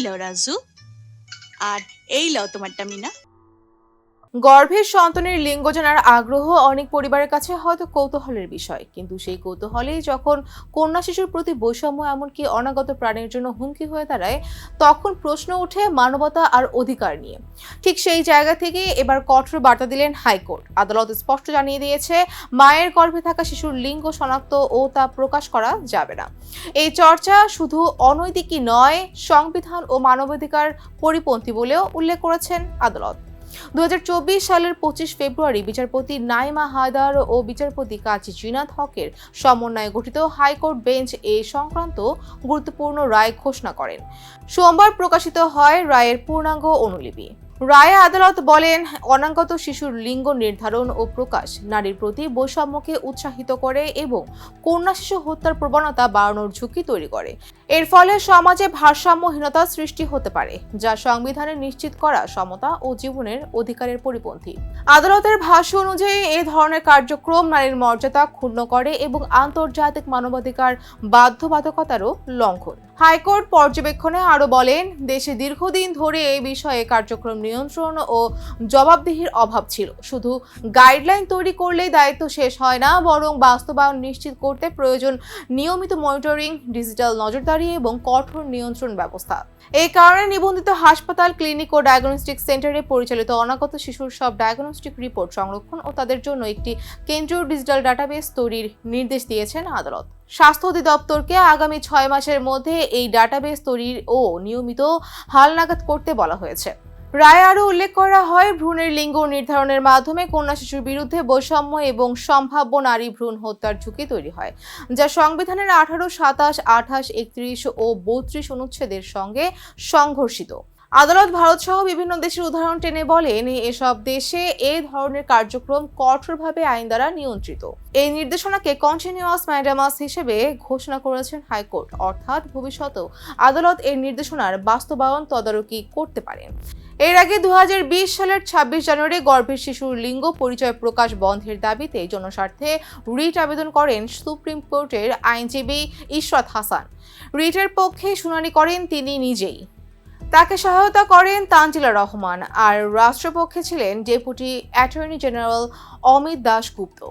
লও রাজু, আর এই লও তোমারটা মিনা। গর্ভের সন্তানের লিঙ্গ জানার আগ্রহ অনেক পরিবারের কাছে হয়তো কৌতূহলের বিষয়, কিন্তু সেই কৌতূহলেই যখন কন্যা শিশুর প্রতি বৈষম্য এমনকি অনাগত প্রাণের জন্য হুমকি হয়ে দাঁড়ায়, তখন প্রশ্ন ওঠে মানবতা আর অধিকার নিয়ে। ঠিক সেই জায়গা থেকে এবার কঠোর বার্তা দিলেন হাইকোর্ট। আদালত স্পষ্ট জানিয়ে দিয়েছে, মায়ের গর্ভে থাকা শিশুর লিঙ্গ শনাক্ত ও তা প্রকাশ করা যাবে না। এই চর্চা শুধু অনৈতিকই নয়, সংবিধান ও মানবাধিকার পরিপন্থী বলেও উল্লেখ করেছেন আদালত। 2024 সালের 25 ফেব্রুয়ারি বিচারপতি নাইমা হায়দার ও বিচারপতি কাজী জিনাত হকের সমন্বয়ে গঠিত হাইকোর্ট বেঞ্চ এ সংক্রান্ত গুরুত্বপূর্ণ রায় ঘোষণা করেন। সোমবার প্রকাশিত হয় রায়ের পূর্ণাঙ্গ অনুলিপি। রায়ে আদালত বলেন, অনাগত শিশুর লিঙ্গ নির্ধারণ ও প্রকাশ নারীর প্রতি বৈষম্যকে উৎসাহিত করে এবং কন্যা শিশু হত্যার প্রবণতা বাড়ানোর ঝুঁকি তৈরি করে। এর ফলে সমাজে ভারসাম্যহীনতা সৃষ্টি হতে পারে, যা সংবিধানে নিশ্চিত করা সমতা ও জীবনের অধিকারের পরিপন্থী। আদালতের ভাষ্য অনুযায়ী এই ধরনের কার্যক্রম নারীর মর্যাদা ক্ষুণ্ণ করে এবং আন্তর্জাতিক মানবাধিকার বাধ্যবাধকতারও লঙ্ঘন। হাইকোর্ট পর্যবেক্ষণে আরো বলেন, দেশে দীর্ঘদিন ধরে এই বিষয়ে কার্যক্রম নিয়ন্ত্রণ ও জবাবদিহির অভাব ছিল। শুধু গাইডলাইন তৈরি করলেই দায়িত্ব শেষ হয় না, বরং বাস্তবায়ন নিশ্চিত করতে প্রয়োজন নিয়মিত মনিটরিং, ডিজিটাল নজরদারি এবং কঠোর নিয়ন্ত্রণ ব্যবস্থা। এই কারণে নিবন্ধিত হাসপাতাল, ক্লিনিক ও ডায়াগনস্টিক সেন্টারে পরিচালিত অনাগত শিশুর সব ডায়াগনস্টিক রিপোর্ট সংরক্ষণ ও তাদের জন্য একটি কেন্দ্রীয় ডিজিটাল ডাটাবেস তৈরির নির্দেশ দিয়েছেন আদালত। স্বাস্থ্য অধিদপ্তরকে আগামী 6 মাসের মধ্যে এই ডাটাবেস তৈরির ও নিয়মিত হালনাগাদ করতে বলা হয়েছে। রায়ে আরও উল্লেখ করা হয়, ভ্রূণের লিঙ্গ নির্ধারণের মাধ্যমে কন্যা শিশুর বিরুদ্ধে বৈষম্য এবং সম্ভাব্য নারী ভ্রূণ হত্যার ঝুঁকি তৈরি হয়, যা সংবিধানের 18, 27, 28, 31 ও 32 অনুচ্ছেদের সঙ্গে সংঘর্ষিত। আদালত ভারত সহ বিভিন্ন দেশের উদাহরণ টেনে বলেন, এসব দেশে এই ধরনের কার্যক্রম কঠোরভাবে আইন দ্বারা নিয়ন্ত্রিত। এই নির্দেশনাকে কন্টিনিউয়াস ম্যান্ডেমাস হিসেবে ঘোষণা করেছেন হাইকোর্ট, অর্থাৎ ভবিষ্যতেও আদালত এর নির্দেশনার বাস্তবায়ন তদারকি করতে পারেন। এর আগে 2020 সালের 26 জানুয়ারি গর্ভের শিশুর লিঙ্গ পরিচয় প্রকাশ বন্ধের দাবিতে জনস্বার্থে রিট আবেদন করেন সুপ্রিম কোর্টের আইনজীবী ইশরাত হাসান। রিটের পক্ষে শুনানি করেন তিনি নিজেই। তাকে সহায়তা করেন তানজিলা রহমান, আর রাষ্ট্রপক্ষে ছিলেন deputy attorney general Amit Dasgupta.